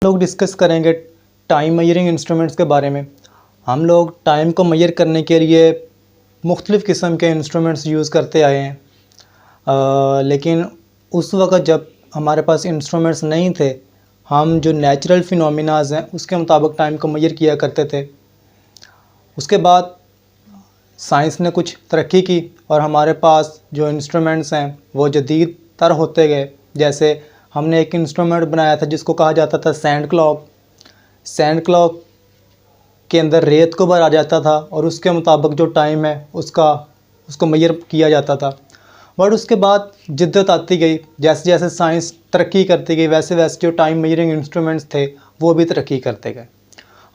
लोग डिस्कस करेंगे time measuring instruments के बारे में। हम लोग टाइम को मेजर करने के लिए मुख्तलिफ़ किस्म के इंस्ट्रूमेंट्स यूज़ करते आए हैं, लेकिन उस वक़्त जब हमारे पास इंस्ट्रूमेंट्स नहीं थे, हम जो नेचुरल फिनोमिनाज हैं उसके मुताबिक टाइम को मेजर किया करते थे। उसके बाद साइंस ने कुछ तरक्की की और हमारे पास जो इंस्ट्रूमेंट्स हैं वो जदीद तर होते गए। जैसे हमने एक इंस्ट्रूमेंट बनाया था जिसको कहा जाता था सैंड क्लॉक। सैंड क्लॉक के अंदर रेत को भरा जाता था और उसके मुताबिक जो टाइम है उसको मेजर किया जाता था। बट उसके बाद जिद्दत आती गई, जैसे जैसे साइंस तरक्की करती गई वैसे वैसे जो टाइम मेजरिंग इंस्ट्रूमेंट्स थे वो भी तरक्की करते गए।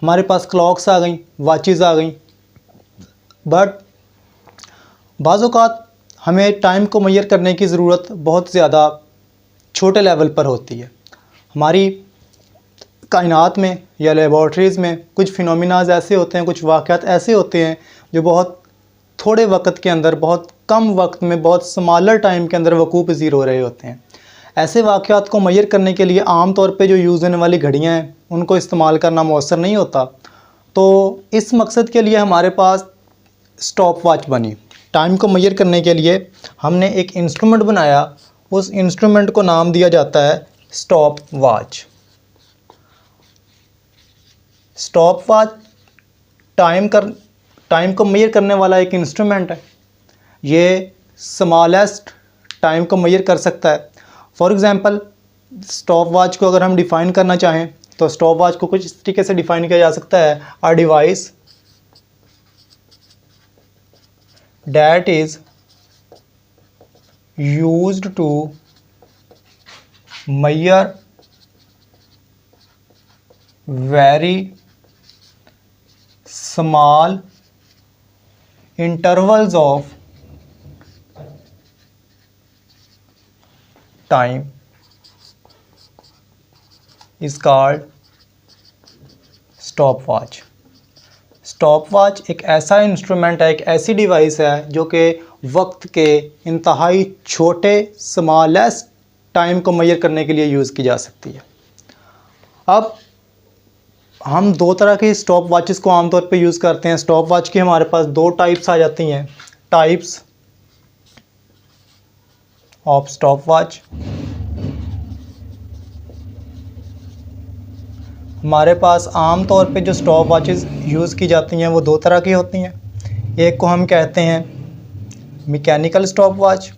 हमारे पास क्लॉक्स आ गई, वाचेज़ आ गई, बट बाज़ औक़ात हमें टाइम को मेजर करने की ज़रूरत बहुत ज़्यादा छोटे लेवल पर होती है। हमारी कायनात में या लेबॉर्ट्रीज़ में कुछ फिनोमिनाज ऐसे होते हैं, कुछ वाक़यात ऐसे होते हैं जो बहुत थोड़े वक्त के अंदर, बहुत कम वक्त में, बहुत स्मॉलर टाइम के अंदर वक़ूअ पज़ीर हो रहे होते हैं। ऐसे वाक़यात को मेजर करने के लिए आम तौर पे जो यूज़ होने वाली घड़ियाँ हैं उनको इस्तेमाल करना मौसर नहीं होता। तो इस मकसद के लिए हमारे पास स्टॉप वॉच बनी। टाइम को मेजर करने के लिए हमने एक इंस्ट्रूमेंट बनाया, उस इंस्ट्रूमेंट को नाम दिया जाता है stop watch. Stop watch time को मेजर करने वाला एक इंस्ट्रूमेंट है। ये स्मॉलेस्ट टाइम को मेजर कर सकता है। फॉर एग्ज़ाम्पल, स्टॉप वॉच को अगर हम डिफ़ाइन करना चाहें तो स्टॉप वॉच को कुछ इस तरीके से डिफ़ाइन किया जा सकता है: a device that is used to measure very small intervals of time is called stopwatch। Stop watch एक ऐसा इंस्ट्रूमेंट है, एक ऐसी डिवाइस है जो कि वक्त के इंतहाई छोटे स्मॉलेस्ट टाइम को मेजर करने के लिए यूज़ की जा सकती है। अब हम दो तरह की स्टॉप वॉचेस को आमतौर पे यूज़ करते हैं। स्टॉप वॉच की हमारे पास दो टाइप्स आ जाती हैं, टाइप्स ऑफ स्टॉप वॉच। हमारे पास आम तौर पे जो स्टॉप वॉचेस यूज़ की जाती हैं वो दो तरह की होती हैं। एक को हम कहते हैं मैकेनिकल स्टॉप वॉच,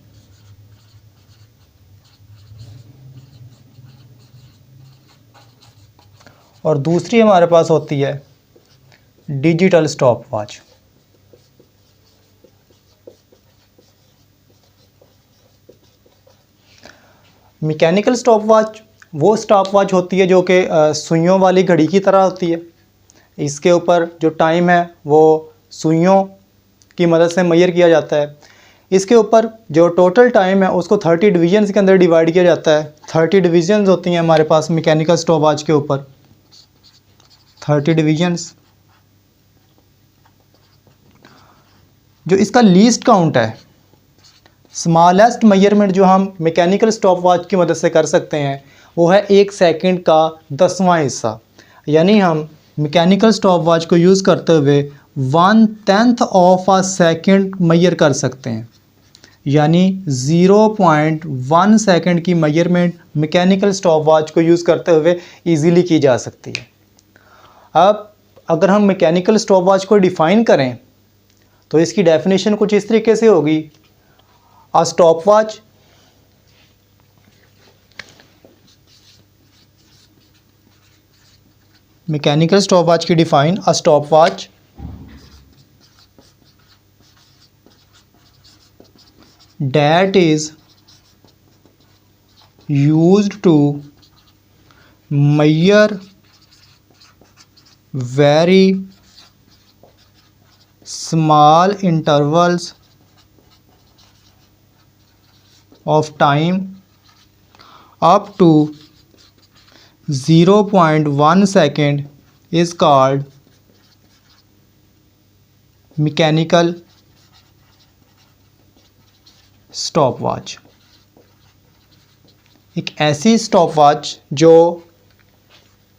और दूसरी हमारे पास होती है digital stopwatch. Mechanical stop watch वो स्टॉप वॉच होती है जो कि सुइयों वाली घड़ी की तरह होती है। इसके ऊपर जो टाइम है वो सुइयों की मदद से मेजर किया जाता है। इसके ऊपर जो टोटल टाइम है उसको 30 डिवीजन्स के अंदर डिवाइड किया जाता है। 30 डिवीजन्स होती हैं हमारे पास मैकेनिकल स्टॉप वॉच के ऊपर, 30 डिवीजन्स। जो इसका लीस्ट काउंट है, स्मॉलेस्ट मेजरमेंट जो हम मैकेनिकल स्टॉप वॉच की मदद से कर सकते हैं वो है 1 सेकंड का 10वां हिस्सा। यानी हम मैकेनिकल स्टॉप वॉच को यूज़ करते हुए 1/10 ऑफ अ सेकंड मेजर कर सकते हैं। यानी 0.1 सेकंड की मेजरमेंट मैकेनिकल स्टॉप वॉच को यूज़ करते हुए इजीली की जा सकती है। अब अगर हम मैकेनिकल स्टॉप वॉच को डिफ़ाइन करें तो इसकी डेफिनेशन कुछ इस तरीके से होगी: a stopwatch mechanical stopwatch की define: a stopwatch that is used to measure very small intervals of time up to 0.1 second is called mechanical stop watch. एक ऐसी स्टॉप वॉच जो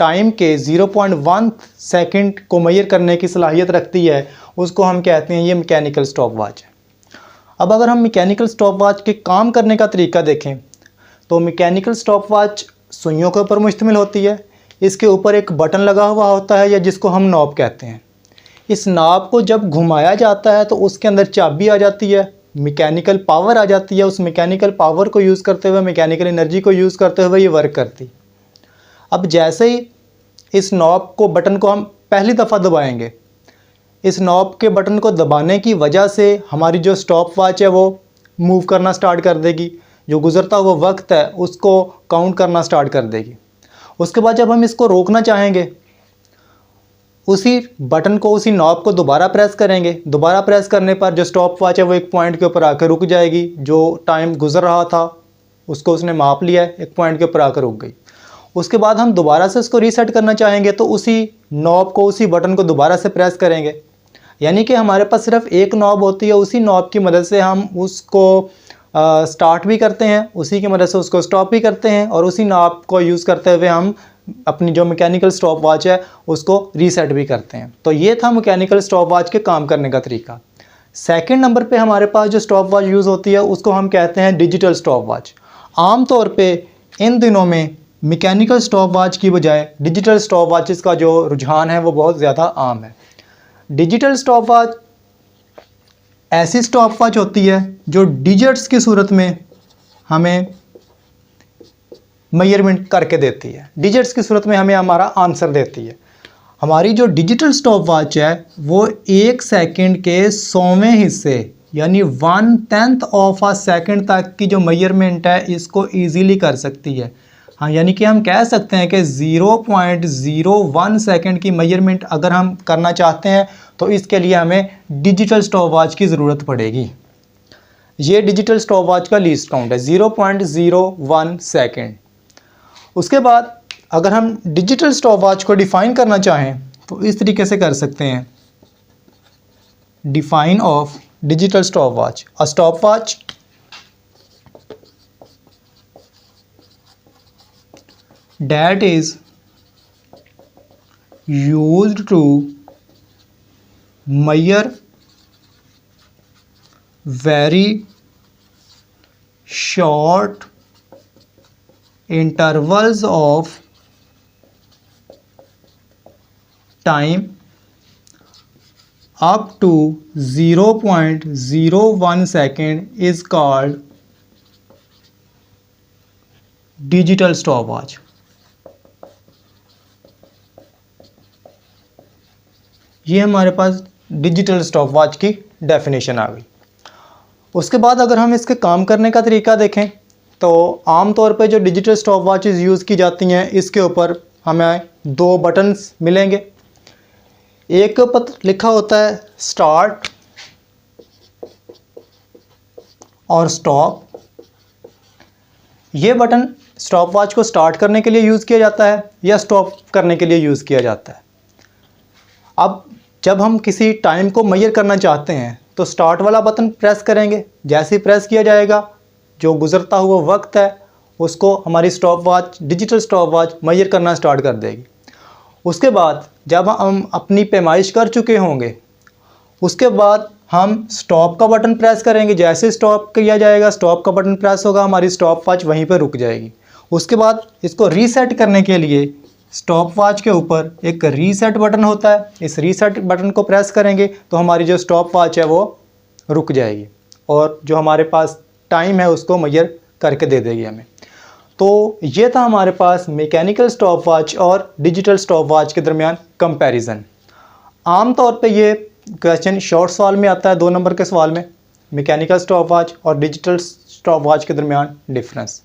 time के 0.1 second को major करने की सलाहियत रखती है, उसको हम कहते हैं ये मैकेनिकल स्टॉप वॉच है। अब अगर हम मैकेनिकल स्टॉप वॉच के काम करने का तरीका देखें तो मैकेनिकल स्टॉप वॉच सुइयों के ऊपर मुश्तमिल होती है। इसके ऊपर एक बटन लगा हुआ होता है या जिसको हम नॉब कहते हैं। इस नॉब को जब घुमाया जाता है तो उसके अंदर चाबी आ जाती है, मैकेनिकल पावर आ जाती है। उस मैकेनिकल पावर को यूज़ करते हुए, मैकेनिकल एनर्जी को यूज़ करते हुए ये वर्क करती। अब जैसे ही इस नॉब को, बटन को हम पहली दफ़ा दबाएंगे, इस नॉब के बटन को दबाने की वजह से हमारी जो स्टॉप वॉच है वो मूव करना स्टार्ट कर देगी। जो गुज़रता हुआ वक्त है उसको काउंट करना स्टार्ट कर देगी। उसके बाद जब हम इसको रोकना चाहेंगे, उसी बटन को, उसी नॉब को दोबारा प्रेस करेंगे। दोबारा प्रेस करने पर जो स्टॉप वॉच है वो एक पॉइंट के ऊपर आकर रुक जाएगी। जो टाइम गुजर रहा था उसको उसने माप लिया है, एक पॉइंट के ऊपर आकर रुक गई। उसके बाद हम दोबारा से उसको रीसेट करना चाहेंगे तो उसी नॉब को, उसी बटन को दोबारा से प्रेस करेंगे। यानी कि हमारे पास सिर्फ एक नॉब होती है, उसी नॉब की मदद से हम उसको स्टार्ट भी करते हैं, उसी की मदद से उसको स्टॉप भी करते हैं, और उसी नॉब को यूज़ करते हुए हम अपनी जो मैकेनिकल स्टॉप वॉच है उसको रीसेट भी करते हैं। तो ये था मैकेनिकल स्टॉप वॉच के काम करने का तरीका। सेकंड नंबर पे हमारे पास जो स्टॉप वॉच यूज़ होती है उसको हम कहते हैं डिजिटल स्टॉप वॉच। आम तौर पे इन दिनों में मैकेनिकल स्टॉप वॉच की बजाय डिजिटल स्टॉप वॉचेस का जो रुझान है वो बहुत ज़्यादा आम है। डिजिटल स्टॉप वॉच ऐसी स्टॉप वॉच होती है जो डिजिट्स की सूरत में हमें मेजरमेंट करके देती है, डिजिट्स की सूरत में हमें हमारा आंसर देती है। हमारी जो डिजिटल स्टॉप वॉच है वो 1 सेकंड के 100वें हिस्से यानी 1/10 ऑफ अ सेकंड तक की जो मेजरमेंट है इसको ईजीली कर सकती है। हाँ, यानी कि हम कह सकते हैं कि 0.01 सेकंड की मेजरमेंट अगर हम करना चाहते हैं तो इसके लिए हमें डिजिटल स्टॉप वॉच की ज़रूरत पड़ेगी। ये डिजिटल स्टॉप वॉच का लीस्ट काउंट है 0.01 सेकंड। उसके बाद अगर हम डिजिटल स्टॉप वॉच को डिफ़ाइन करना चाहें तो इस तरीके से कर सकते हैं। Define of digital stop watch, a stopwatch that is used to measure very short intervals of time up to 0.01 second is called digital stopwatch। ये हमारे पास डिजिटल स्टॉप वॉच की डेफिनेशन आ गई। उसके बाद अगर हम इसके काम करने का तरीका देखें तो आम तौर पे जो डिजिटल स्टॉप वॉचेस यूज़ की जाती हैं इसके ऊपर हमें 2 बटन्स मिलेंगे। एक पर लिखा होता है स्टार्ट और स्टॉप। ये बटन स्टॉप वॉच को स्टार्ट करने के लिए यूज़ किया जाता है या स्टॉप करने के लिए यूज़ किया जाता है। अब जब हम किसी टाइम को मेजर करना चाहते हैं तो स्टार्ट वाला बटन प्रेस करेंगे। जैसे ही प्रेस किया जाएगा जो गुज़रता हुआ वक्त है उसको हमारी stopwatch, digital stopwatch measure करना स्टार्ट कर देगी। उसके बाद जब हम अपनी पैमाइश कर चुके होंगे उसके बाद हम स्टॉप का बटन प्रेस करेंगे। जैसे स्टॉप किया जाएगा, स्टॉप का बटन प्रेस होगा, हमारी स्टॉप वॉच वहीं पर रुक जाएगी। उसके बाद इसको रीसेट करने के लिए स्टॉप वॉच के ऊपर एक रीसेट बटन होता है। इस रीसेट बटन को प्रेस करेंगे तो हमारी जो स्टॉप वॉच है वो रुक जाएगी और जो हमारे पास टाइम है उसको मेजर करके दे देगी हमें। तो ये था हमारे पास मैकेनिकल स्टॉप वॉच और डिजिटल स्टॉप वॉच के दरमियान कंपैरिजन। आम तौर पे ये क्वेश्चन शॉर्ट सवाल में आता है, 2 नंबर के सवाल में, मैकेनिकल स्टॉप वॉच और डिजिटल स्टॉप वॉच के दरमियान डिफरेंस।